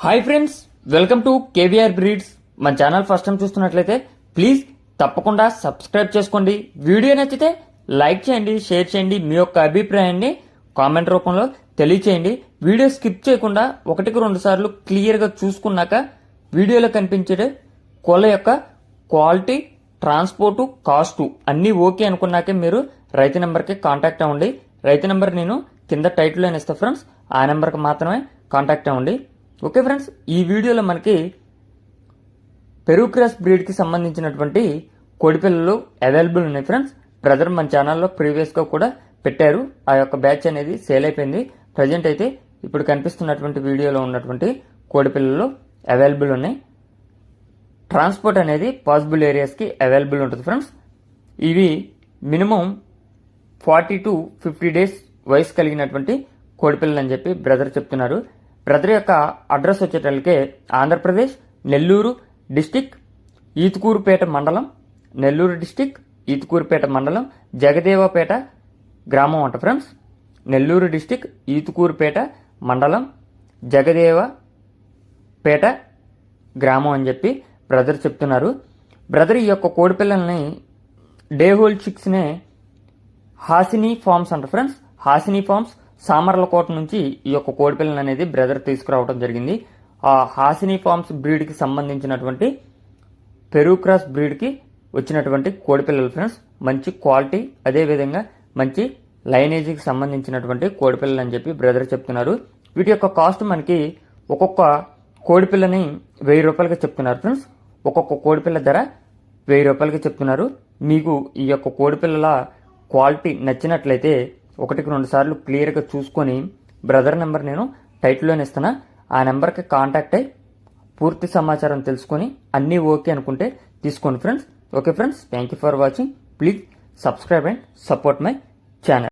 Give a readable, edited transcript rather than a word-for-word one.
Hi friends, welcome to KVR breeds. మన channel first time చూస్తున్నట్లయితే please తప్పకుండా సబ్స్క్రైబ్ చేసుకోండి. వీడియో నచ్చితే లైక్ చేయండి, షేర్ చేయండి. మీ యొక్క అభిప్రాయాన్ని కామెంట్ రూపంలో తెలియచేయండి. వీడియో స్కిప్ చేయకుండా 1-2 సార్లు క్లియర్గా చూసుకున్నాక వీడియోలో కనిపించే కోళ్ళ యొక్క క్వాలిటీ, ట్రాన్స్పోర్టు, కాస్టు అన్నీ ఓకే అనుకున్నాకే మీరు రైతు నెంబర్కి కాంటాక్ట్ అవ్వండి. రైతు నెంబర్ నేను కింద టైటిల్లో ఇస్తాను ఫ్రెండ్స్, ఆ నెంబర్కి మాత్రమే కాంటాక్ట్ అవ్వండి. ఓకే ఫ్రెండ్స్, ఈ వీడియోలో మనకి పెరుగు క్రాస్ బ్రీడ్కి సంబంధించినటువంటి కోడిపిల్లలు అవైలబుల్ ఉన్నాయి ఫ్రెండ్స్. బ్రదర్ మన ఛానల్లో ప్రీవియస్గా కూడా పెట్టారు. ఆ యొక్క బ్యాచ్ అనేది సేల్ అయిపోయింది. ప్రజెంట్ అయితే ఇప్పుడు కనిపిస్తున్నటువంటి వీడియోలో ఉన్నటువంటి కోడిపిల్లలు అవైలబుల్ ఉన్నాయి. ట్రాన్స్పోర్ట్ అనేది పాసిబుల్ ఏరియాస్కి అవైలబుల్ ఉంటుంది ఫ్రెండ్స్. ఇవి మినిమం 40 to 50 డేస్ వయసు కలిగినటువంటి కోడిపిల్లలు అని చెప్పి బ్రదర్ చెప్తున్నారు. బ్రదర్ యొక్క అడ్రస్ వచ్చేటప్పటికే ఆంధ్రప్రదేశ్ నెల్లూరు డిస్టిక్ ఈతుకూరుపేట మండలం, నెల్లూరు డిస్టిక్ ఈతుకూరుపేట మండలం, జగదేవపేట గ్రామం అంట ఫ్రెండ్స్. నెల్లూరు డిస్టిక్ ఈతుకూరుపేట మండలం, జగదేవపేట గ్రామం అని చెప్పి బ్రదర్ చెప్తున్నారు. బ్రదర్ ఈ యొక్క కోడిపిల్లల్ని డే హోల్ చిక్స్నే హాసిని ఫార్మ్స్ అంట ఫ్రెండ్స్. హాసిని ఫార్మ్స్ సామర్లకోట నుంచి ఈ యొక్క కోడిపిల్లలు అనేది బ్రదర్ తీసుకురావడం జరిగింది. ఆ హాసిని ఫార్మ్స్ బ్రీడ్కి సంబంధించినటువంటి పెరుగు క్రాస్ బ్రీడ్కి వచ్చినటువంటి కోడిపిల్లలు ఫ్రెండ్స్. మంచి క్వాలిటీ, అదేవిధంగా మంచి లైనేజీకి సంబంధించినటువంటి కోడిపిల్లలు అని చెప్పి బ్రదర్ చెప్తున్నారు. వీటి యొక్క కాస్ట్ మనకి ఒక్కొక్క కోడిపిల్లని 1000 రూపాయలకి చెప్తున్నారు ఫ్రెండ్స్. ఒక్కొక్క కోడిపిల్ల ధర 1000 రూపాయలకి చెప్తున్నారు. మీకు ఈ యొక్క కోడిపిల్లల క్వాలిటీ నచ్చినట్లయితే 1-2 సార్లు క్లియర్గా చూసుకొని బ్రదర్ నెంబర్ నేను టైటిల్లోనే ఇస్తాను. ఆ నెంబర్కి కాంటాక్ట్ అయ్యి పూర్తి సమాచారం తెలుసుకొని అన్నీ ఓకే అనుకుంటే తీసుకోండి friends. Okay friends, thank you for watching. Please subscribe and support my channel.